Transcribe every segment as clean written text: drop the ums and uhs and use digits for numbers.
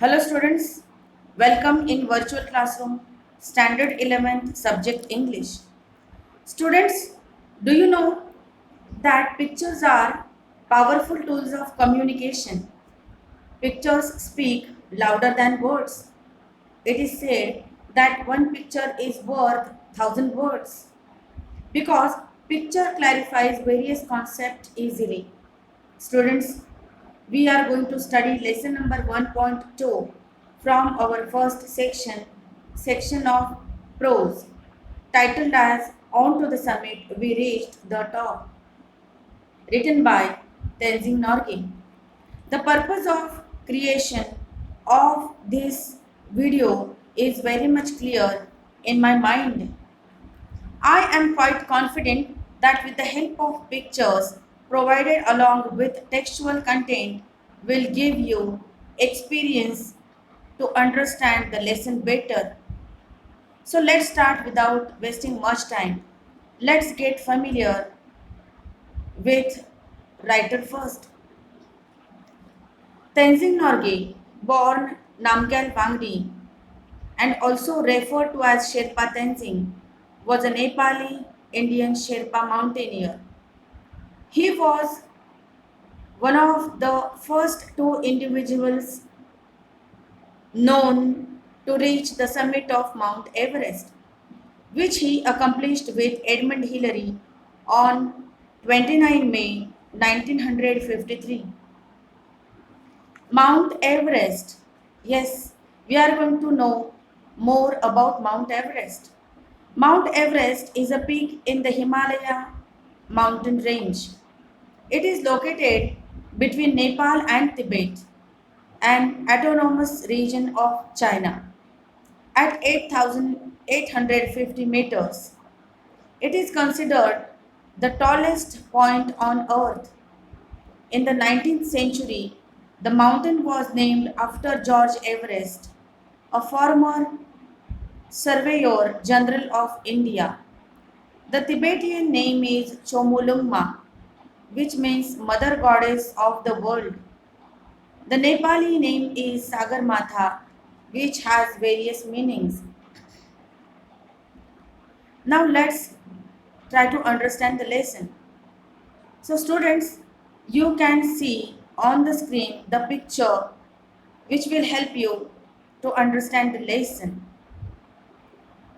Hello students, welcome in virtual classroom, standard 11th subject English. Students, do you know that pictures are powerful tools of communication? Pictures speak louder than words. It is said that one picture is worth 1,000 words because picture clarifies various concepts easily. Students, we are going to study lesson number 1.2 from our first section of prose, titled as On to the Summit We Reached the Top, written by Tenzing Norgay. The purpose of creation of this video is very much clear in my mind. I am quite confident that with the help of pictures provided along with textual content will give you experience to understand the lesson better. So let's start without wasting much time. Let's get familiar with writer first. Tenzing Norgay, born Namgyal Wangdi and also referred to as Sherpa Tenzing, was a Nepali Indian Sherpa mountaineer. He was one of the first two individuals known to reach the summit of Mount Everest, which he accomplished with Edmund Hillary on 29 May 1953. Mount Everest. Yes, we are going to know more about Mount Everest. Mount Everest is a peak in the Himalaya mountain range. It is located between Nepal and Tibet, an autonomous region of China, at 8,850 meters. It is considered the tallest point on earth. In the 19th century, the mountain was named after George Everest, a former Surveyor General of India. The Tibetan name is Chomolungma, which means Mother Goddess of the World. The Nepali name is Sagarmatha, which has various meanings. Now let's try to understand the lesson. So students, you can see on the screen the picture which will help you to understand the lesson.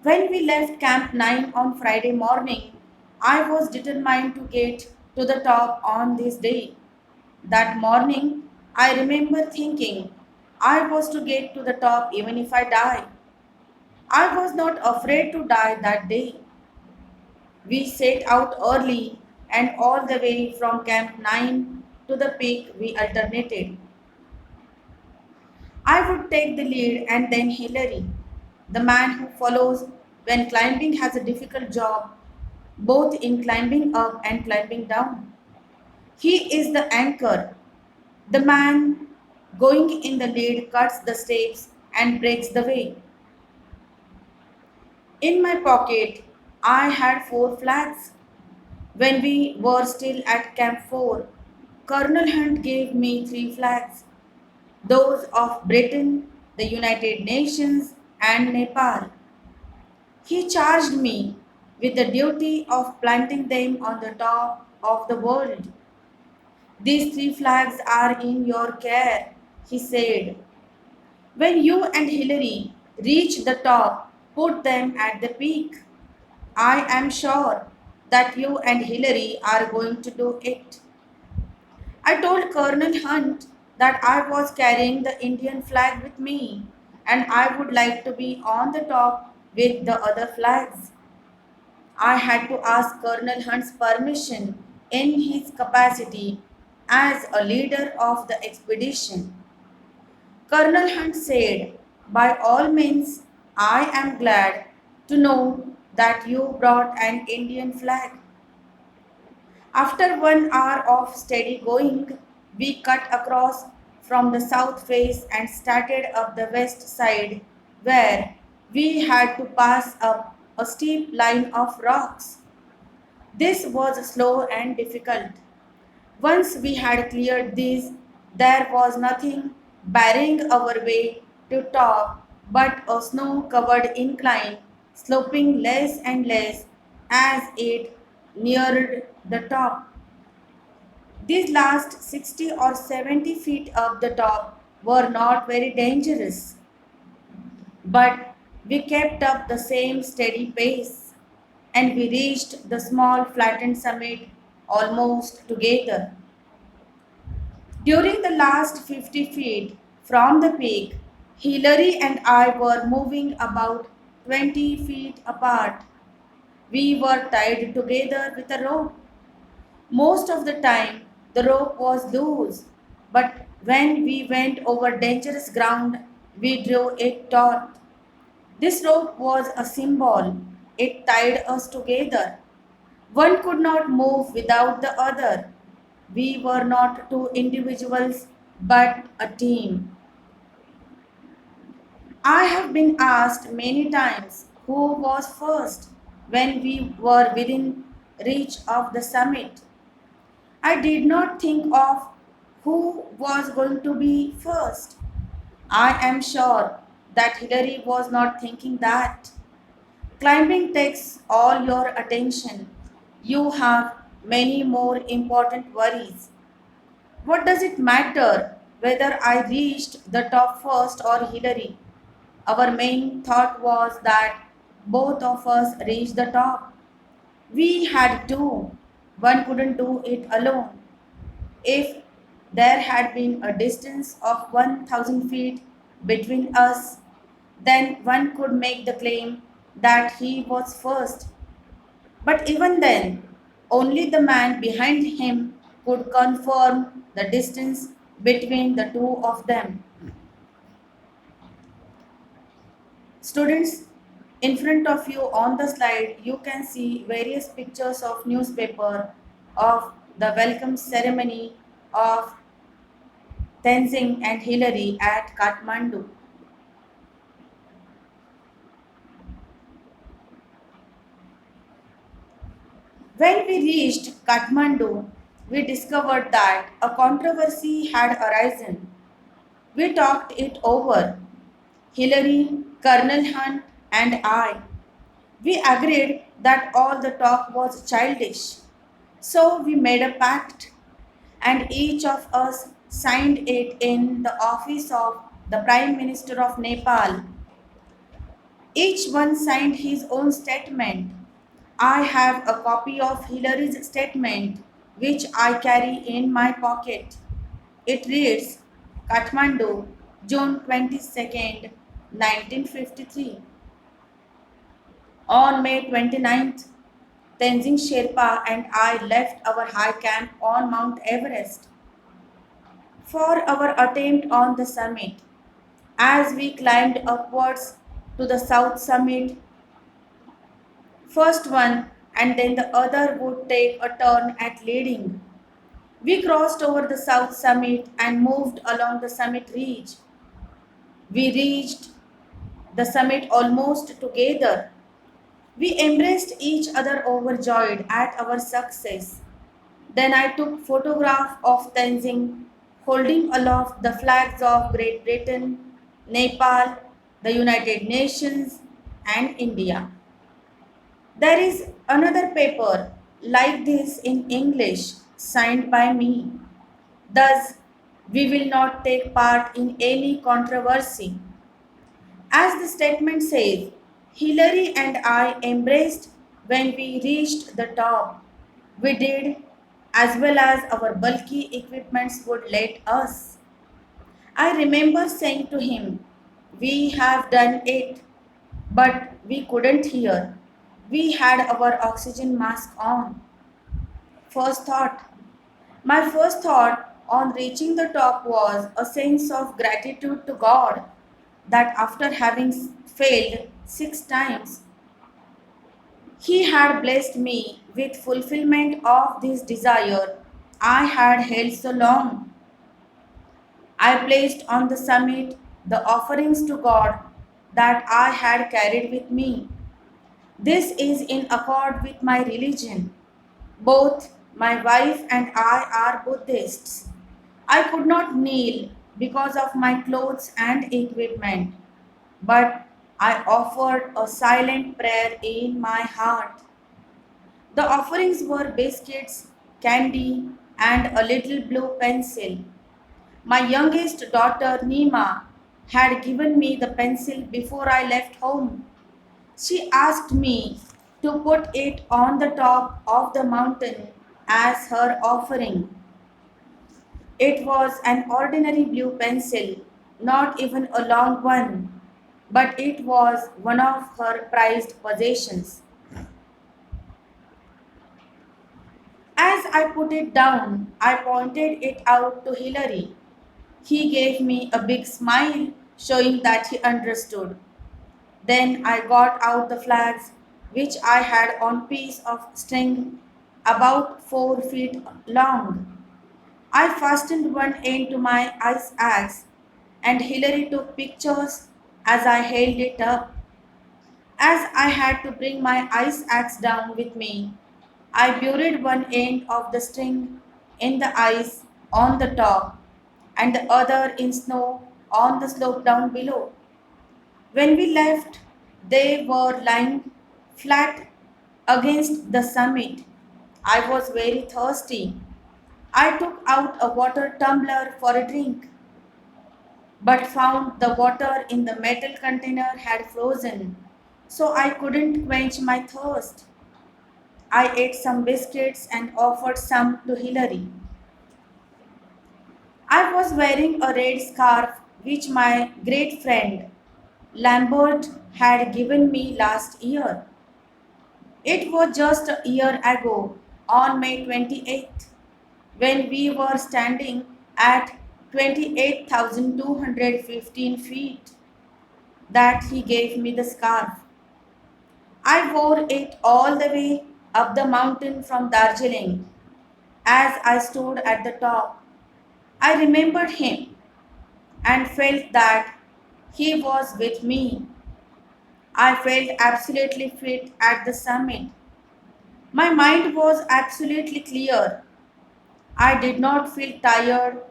When we left Camp 9 on Friday morning, I was determined to get to the top on this day. That morning, I remember thinking I was to get to the top even if I die. I was not afraid to die that day. We set out early and all the way from Camp 9 to the peak we alternated. I would take the lead and then Hillary, the man who follows when climbing has a difficult job, both in climbing up and climbing down. He is the anchor. The man going in the lead cuts the steps and breaks the way. In my pocket, I had four flags. When we were still at Camp 4, Colonel Hunt gave me three flags, those of Britain, the United Nations, and Nepal. He charged me with the duty of planting them on the top of the world. These three flags are in your care, he said. When you and Hillary reach the top, put them at the peak. I am sure that you and Hillary are going to do it. I told Colonel Hunt that I was carrying the Indian flag with me and I would like to be on the top with the other flags. I had to ask Colonel Hunt's permission in his capacity as a leader of the expedition. Colonel Hunt said, by all means, I am glad to know that you brought an Indian flag. After 1 hour of steady going, we cut across from the south face and started up the west side, where we had to pass up a steep line of rocks. This was slow and difficult. Once we had cleared these, there was nothing barring our way to top, but a snow-covered incline, sloping less and less as it neared the top. These last 60 or 70 feet up the top were not very dangerous, but we kept up the same steady pace and we reached the small flattened summit almost together. During the last 50 feet from the peak, Hillary and I were moving about 20 feet apart. We were tied together with a rope. Most of the time, the rope was loose, but when we went over dangerous ground, we drew it taut. This rope was a symbol. It tied us together. One could not move without the other. We were not two individuals, but a team. I have been asked many times who was first when we were within reach of the summit. I did not think of who was going to be first. I am sure that Hillary was not thinking that. Climbing takes all your attention. You have many more important worries. What does it matter whether I reached the top first or Hillary? Our main thought was that both of us reached the top. We had to. One couldn't do it alone. If there had been a distance of 1,000 feet between us, then one could make the claim that he was first. But even then, only the man behind him could confirm the distance between the two of them. Students, in front of you on the slide, you can see various pictures of newspaper of the welcome ceremony of Tenzing and Hillary at Kathmandu. When we reached Kathmandu, we discovered that a controversy had arisen. We talked it over, Hillary, Colonel Hunt, and I. We agreed that all the talk was childish. So we made a pact, and each of us signed it in the office of the Prime Minister of Nepal. Each one signed his own statement. I have a copy of Hillary's statement, which I carry in my pocket. It reads Kathmandu, June 22nd, 1953. On May 29th, Tenzing Sherpa and I left our high camp on Mount Everest for our attempt on the summit. As we climbed upwards to the south summit, first one and then the other would take a turn at leading. We crossed over the south summit and moved along the summit ridge. We reached the summit almost together. We embraced each other overjoyed at our success. Then I took photograph of Tenzing holding aloft the flags of Great Britain, Nepal, the United Nations and India. There is another paper like this in English signed by me. Thus, we will not take part in any controversy. As the statement says, Hillary and I embraced when we reached the top. We did as well as our bulky equipments would let us. I remember saying to him, we have done it, but we couldn't hear. We had our oxygen mask on. First thought. My first thought on reaching the top was a sense of gratitude to God that after having failed 6 times, He had blessed me with fulfillment of this desire I had held so long. I placed on the summit the offerings to God that I had carried with me. This is in accord with my religion. Both my wife and I are Buddhists. I could not kneel because of my clothes and equipment, but I offered a silent prayer in my heart. The offerings were biscuits, candy, and a little blue pencil. My youngest daughter, Nima, had given me the pencil before I left home. She asked me to put it on the top of the mountain as her offering. It was an ordinary blue pencil, not even a long one, but it was one of her prized possessions. As I put it down, I pointed it out to Hilary. He gave me a big smile, showing that he understood. Then I got out the flags, which I had on piece of string about 4 feet long. I fastened one end to my ice axe, and Hilary took pictures as I held it up. As I had to bring my ice axe down with me, I buried one end of the string in the ice on the top and the other in snow on the slope down below. When we left, they were lying flat against the summit. I was very thirsty. I took out a water tumbler for a drink, but found the water in the metal container had frozen, so I couldn't quench my thirst. I ate some biscuits and offered some to Hilary. I was wearing a red scarf which my great friend Lambert had given me last year. It was just a year ago, on May 28th, when we were standing at 28,215 feet, that he gave me the scarf. I wore it all the way up the mountain from Darjeeling. As I stood at the top, I remembered him and felt that he was with me. I felt absolutely fit at the summit. My mind was absolutely clear. I did not feel tired.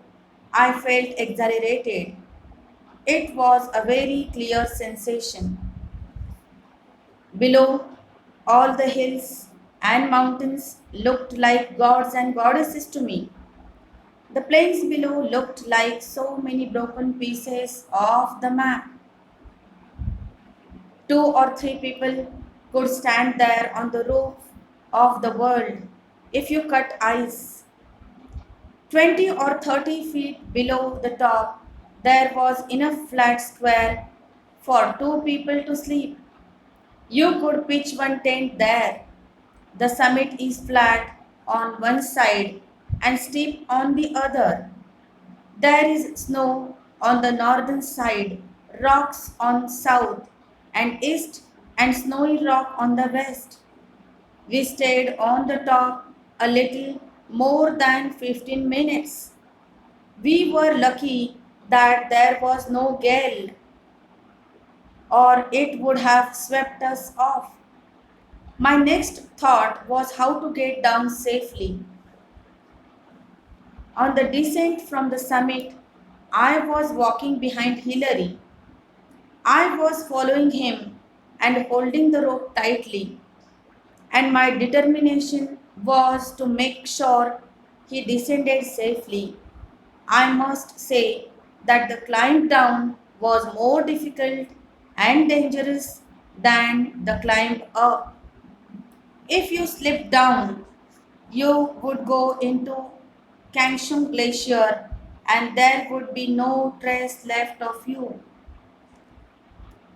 I felt exhilarated. It was a very clear sensation. Below, all the hills and mountains looked like gods and goddesses to me. The plains below looked like so many broken pieces of the map. Two or three people could stand there on the roof of the world if you cut ice. 20 or 30 feet below the top, there was enough flat square for two people to sleep. You could pitch one tent there. The summit is flat on one side and steep on the other. There is snow on the northern side, rocks on south and east, and snowy rock on the west. We stayed on the top a little more than 15 minutes. We were lucky that there was no gale, or it would have swept us off. My next thought was how to get down safely. On the descent from the summit, I was walking behind Hilary. I was following him and holding the rope tightly, and my determination was to make sure he descended safely. I must say that the climb down was more difficult and dangerous than the climb up. If you slipped down, you would go into Kangshung Glacier and there would be no trace left of you.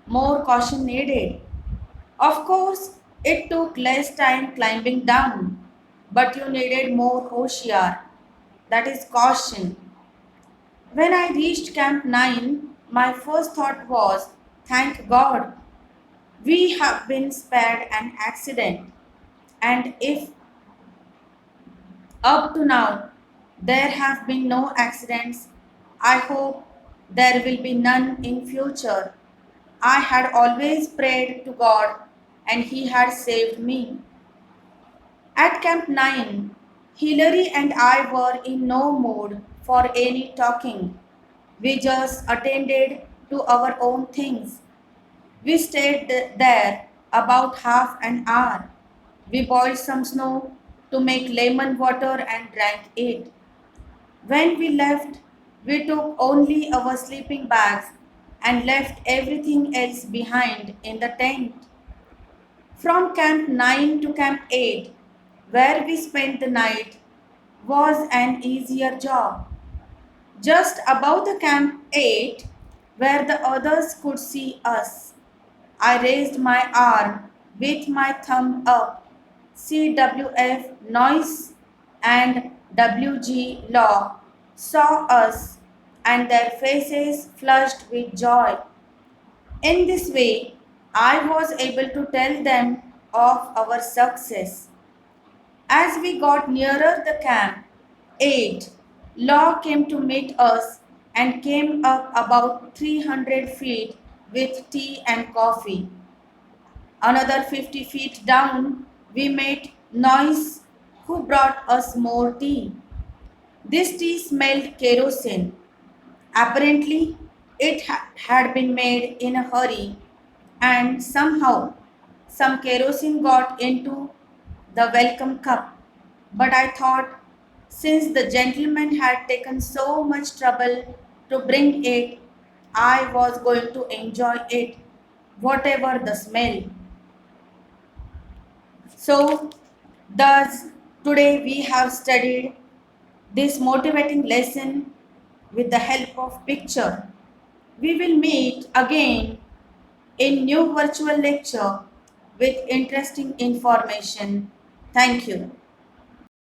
More caution needed. Of course, it took less time climbing down, but you needed more Hoshiar, that is caution. When I reached Camp 9, my first thought was, thank God, we have been spared an accident. And if up to now there have been no accidents, I hope there will be none in future. I had always prayed to God and He had saved me. At Camp 9, Hilary and I were in no mood for any talking. We just attended to our own things. We stayed there about half an hour. We boiled some snow to make lemon water and drank it. When we left, we took only our sleeping bags and left everything else behind in the tent. From Camp 9 to Camp 8, where we spent the night, was an easier job. Just above the Camp 8, where the others could see us, I raised my arm with my thumb up. CWF Noise and WG Law saw us and their faces flushed with joy. In this way, I was able to tell them of our success. As we got nearer the camp, 8, Law came to meet us and came up about 300 feet with tea and coffee. Another 50 feet down, we met Noise, who brought us more tea. This tea smelled kerosene. Apparently, it had been made in a hurry, and somehow some kerosene got into the welcome cup. But I thought, since the gentleman had taken so much trouble to bring it, I was going to enjoy it, whatever the smell. So, thus, today we have studied this motivating lesson with the help of picture. We will meet again in new virtual lecture with interesting information. Thank you.